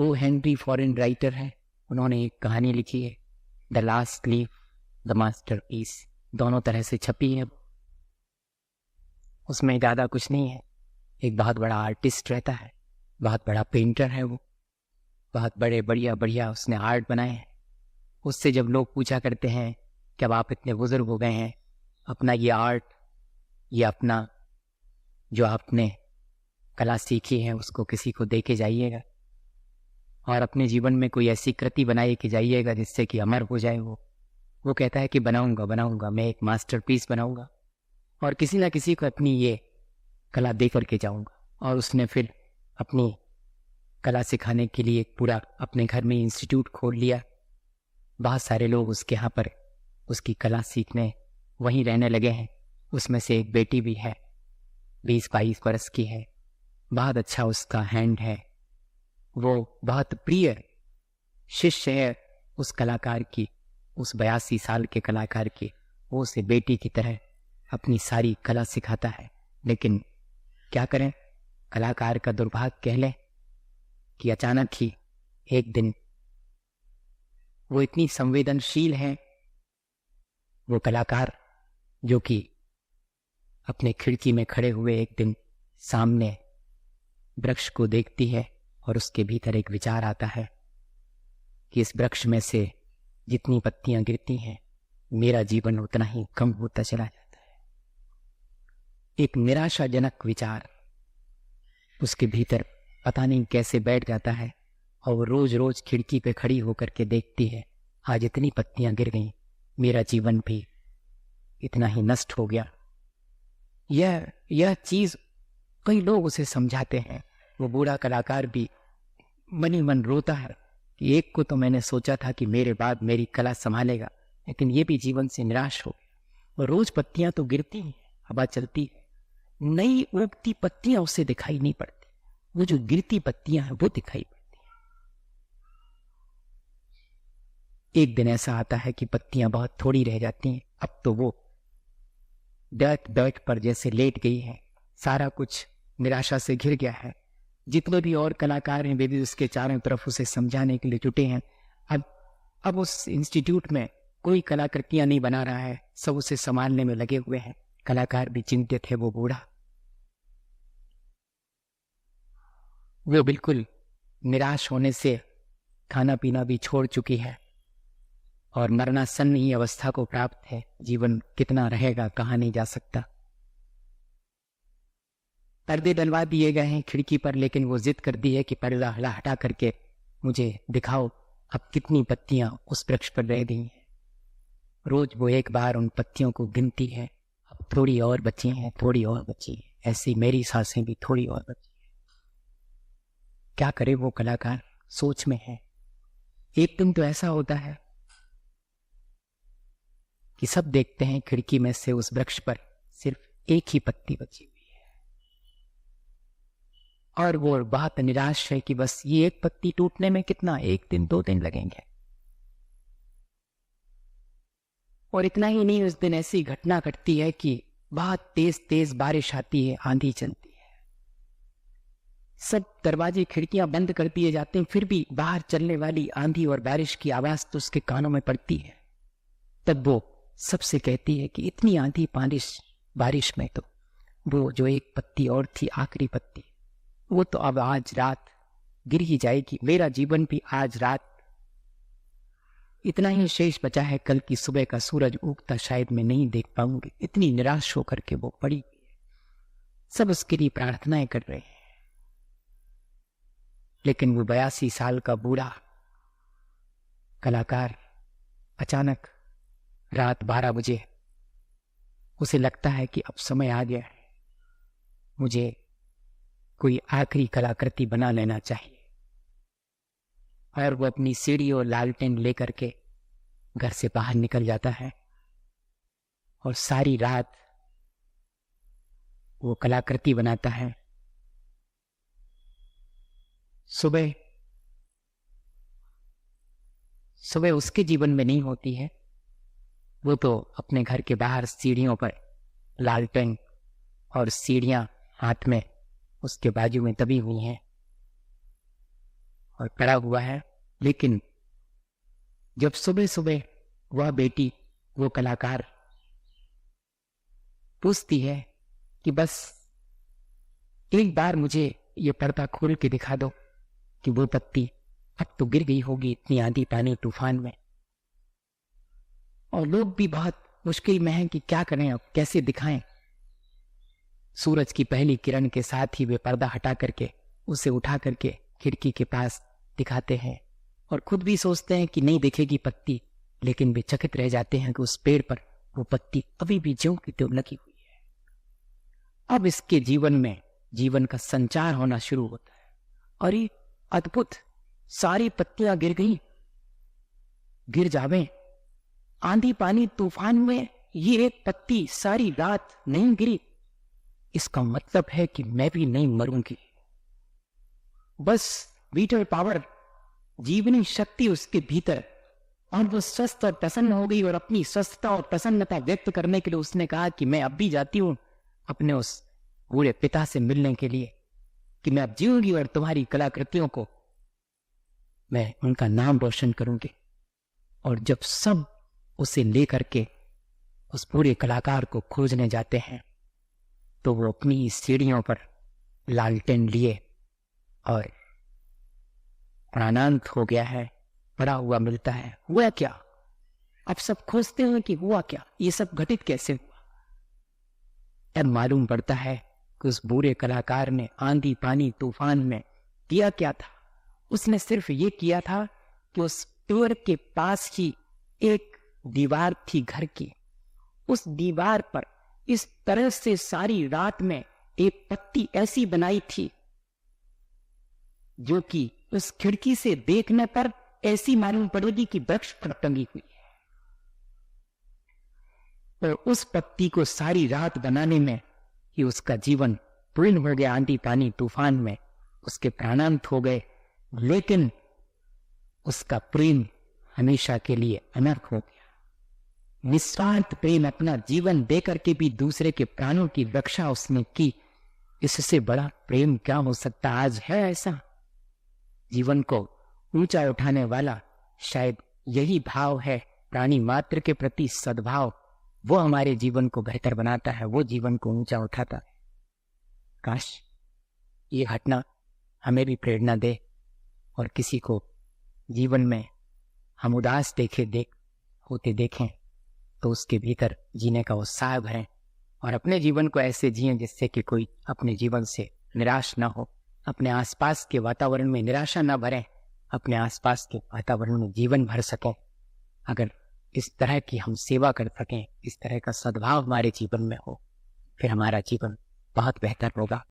वो Henry foreign writer है, उन्होंने एक कहानी लिखी है, the last leaf, the masterpiece. दोनों तरह से छपी है। उसमें ज़्यादा कुछ नहीं है। एक बहुत बड़ा आर्टिस्ट रहता है, बहुत बड़ा पेंटर है वो, बहुत बड़े बढ़िया बढ़िया उसने आर्ट बनाए हैं। उससे जब लोग पूछा करते हैं कि अब आप इतने बुजुर्ग हो गए हैं, अपना ये आर्ट, ये अपना जो आपने कला सीखी है उसको किसी को दे के जाइएगा और अपने जीवन में कोई ऐसी कृति बनाए के जाइएगा जिससे कि अमर हो जाए। वो कहता है कि बनाऊंगा, मैं एक मास्टरपीस बनाऊंगा और किसी ना किसी को अपनी ये कला दे करके जाऊंगा। और उसने फिर अपनी कला सिखाने के लिए एक पूरा अपने घर में इंस्टीट्यूट खोल लिया। बहुत सारे लोग उसके यहाँ पर उसकी कला सीखने वहीं रहने लगे हैं। उसमें से एक बेटी भी है, 20-22 वर्ष की है, बहुत अच्छा उसका हैंड है। वो बहुत प्रिय शिष्य है उस कलाकार की, उस 82 साल के कलाकार की। वो उसे बेटी की तरह अपनी सारी कला सिखाता है। लेकिन क्या करें, कलाकार का दुर्भाग्य कह लें कि अचानक ही एक दिन वो इतनी संवेदनशील है, वो कलाकार, जो कि अपने खिड़की में खड़े हुए एक दिन सामने वृक्ष को देखती है और उसके भीतर एक विचार आता है कि इस वृक्ष में से जितनी पत्तियां गिरती हैं, मेरा जीवन उतना ही कम होता चला जाता है। एक निराशाजनक विचार उसके भीतर पता नहीं कैसे बैठ जाता है और वो रोज रोज खिड़की पे खड़ी होकर के देखती है, आज इतनी पत्तियां गिर गईं, मेरा जीवन भी इतना ही नष्ट हो गया। यह चीज कई लोग उसे समझाते हैं। वो बूढ़ा कलाकार भी मन ही मन रोता है कि एक को तो मैंने सोचा था कि मेरे बाद मेरी कला संभालेगा, लेकिन ये भी जीवन से निराश हो गया। और रोज पत्तियां तो गिरती हैं, हवा चलती है, नई उगती पत्तियां उसे दिखाई नहीं पड़ती, वो जो गिरती पत्तियां हैं वो दिखाई पड़ती हैं। एक दिन ऐसा आता है कि पत्तियां बहुत थोड़ी रह जाती हैं। अब तो वो डर्ट पर जैसे लेट गई है, सारा कुछ निराशा से घिर गया है। जितने भी और कलाकार हैं वे भी उसके चारों तरफ उसे समझाने के लिए जुटे हैं। अब उस इंस्टीट्यूट में कोई कलाकृतियां नहीं बना रहा है, सब उसे संभालने में लगे हुए हैं। कलाकार भी चिंतित है। वो बूढ़ा, वो बिल्कुल निराश होने से खाना पीना भी छोड़ चुकी है और मरणासन्न ही अवस्था को प्राप्त है। जीवन कितना रहेगा, कहाँ नहीं जा सकता। पर्दे डलवा दिए गए हैं खिड़की पर, लेकिन वो जिद कर दी है कि पर्दा हटा करके मुझे दिखाओ अब कितनी पत्तियां उस वृक्ष पर रह गई हैं। रोज वो एक बार उन पत्तियों को गिनती है, अब थोड़ी और बची हैं, थोड़ी और बची हैं, ऐसी मेरी सांसें भी थोड़ी और बची हैं। क्या करे वो कलाकार, सोच में है। एक दिन तो ऐसा होता है कि सब देखते हैं खिड़की में से उस वृक्ष पर सिर्फ एक ही पत्ती बची हुई है और वो बहुत निराश है कि बस ये एक पत्ती टूटने में कितना 1 दिन 2 दिन लगेंगे। और इतना ही नहीं, उस दिन ऐसी घटना घटती है कि बहुत तेज तेज बारिश आती है, आंधी चलती है, सब दरवाजे खिड़कियां बंद कर दिए जाते हैं, फिर भी बाहर चलने वाली आंधी और बारिश की आवाज तो उसके कानों में पड़ती है। तब वो सबसे कहती है कि इतनी आंधी बारिश में तो वो जो एक पत्ती और थी, आखिरी पत्ती, वो तो अब आज रात गिर ही जाएगी। मेरा जीवन भी आज रात इतना ही शेष बचा है, कल की सुबह का सूरज उगता शायद मैं नहीं देख पाऊंगी। इतनी निराश होकर के वो पड़ी हुई है। सब उसके लिए प्रार्थनाएं कर रहे हैं, लेकिन वो 82 साल का बूढ़ा कलाकार अचानक रात 12 बजे उसे लगता है कि अब समय आ गया है, मुझे कोई आखिरी कलाकृति बना लेना चाहिए। और वो अपनी सीढ़ी और लालटेन लेकर के घर से बाहर निकल जाता है और सारी रात वो कलाकृति बनाता है। सुबह उसके जीवन में नहीं होती है। वो तो अपने घर के बाहर सीढ़ियों पर लालटेन और सीढ़ियां हाथ में उसके बाजू में दबी हुई हैं और पड़ा हुआ है। लेकिन जब सुबह सुबह वह बेटी, वो कलाकार पूछती है कि बस एक बार मुझे ये पर्दा खोल के दिखा दो कि वो पत्ती अब तो गिर गई होगी इतनी आंधी पानी तूफान में, और लोग भी बहुत मुश्किल में हैं कि क्या करें, अब कैसे दिखाएं। सूरज की पहली किरण के साथ ही वे पर्दा हटा करके उसे उठा करके खिड़की के पास दिखाते हैं और खुद भी सोचते हैं कि नहीं दिखेगी पत्ती, लेकिन वे चकित रह जाते हैं कि उस पेड़ पर वो पत्ती अभी भी ज्यों की त्यों लगी हुई है। अब इसके जीवन में जीवन का संचार होना शुरू होता है। और ये अद्भुत, सारी पत्तियां गिर गई, गिर जावे, आंधी पानी तूफान में ये एक पत्ती सारी रात नहीं गिरी, इसका मतलब है कि मैं भी नहीं मरूंगी। बस विटल पावर, जीवनी शक्ति उसके भीतर, और वो स्वस्थ और प्रसन्न हो गई। और अपनी स्वस्थता और प्रसन्नता व्यक्त करने के लिए उसने कहा कि मैं अब भी जाती हूं अपने उस बूढ़े पिता से मिलने के लिए, कि मैं अब जीऊंगी और तुम्हारी कलाकृतियों को मैं उनका नाम रोशन करूंगी। और जब सब उसे लेकर के उस पूरे कलाकार को खोजने जाते हैं तो वो अपनी सीढ़ियों पर लालटेन लिए और प्राणांत हो गया है, पड़ा हुआ मिलता है। हुआ क्या? अब सब खोजते हैं कि हुआ क्या, ये सब घटित कैसे हुआ। अब मालूम पड़ता है कि उस बुरे कलाकार ने आंधी पानी तूफान में किया क्या था। उसने सिर्फ ये किया था कि उस पेड़ के पास ही एक दीवार थी घर की, उस दीवार पर इस तरह से सारी रात में एक पत्ती ऐसी बनाई थी जो कि उस खिड़की से देखने पर ऐसी मालूम पड़ेगी कि वृक्ष पर टंगी हुई है। और उस पत्ती को सारी रात बनाने में ही उसका जीवन पूर्ण हो गया। आंधी पानी तूफान में उसके प्राणांत हो गए, लेकिन उसका प्रेम हमेशा के लिए अनर्थ हो गया। निस्वार्थ प्रेम, अपना जीवन देकर के भी दूसरे के प्राणों की रक्षा उसने की। इससे बड़ा प्रेम क्या हो सकता? आज है ऐसा जीवन को ऊंचा उठाने वाला? शायद यही भाव है प्राणी मात्र के प्रति सद्भाव, वो हमारे जीवन को बेहतर बनाता है, वो जीवन को ऊंचा उठाता है। काश ये घटना हमें भी प्रेरणा दे और किसी को जीवन में हम उदास होते देखें तो उसके भीतर जीने का उत्साह भरें और अपने जीवन को ऐसे जिएं जिससे कि कोई अपने जीवन से निराश ना हो, अपने आसपास के वातावरण में निराशा ना भरें, अपने आसपास के वातावरण में जीवन भर सकें। अगर इस तरह की हम सेवा कर सकें, इस तरह का सद्भाव हमारे जीवन में हो, फिर हमारा जीवन बहुत बेहतर होगा।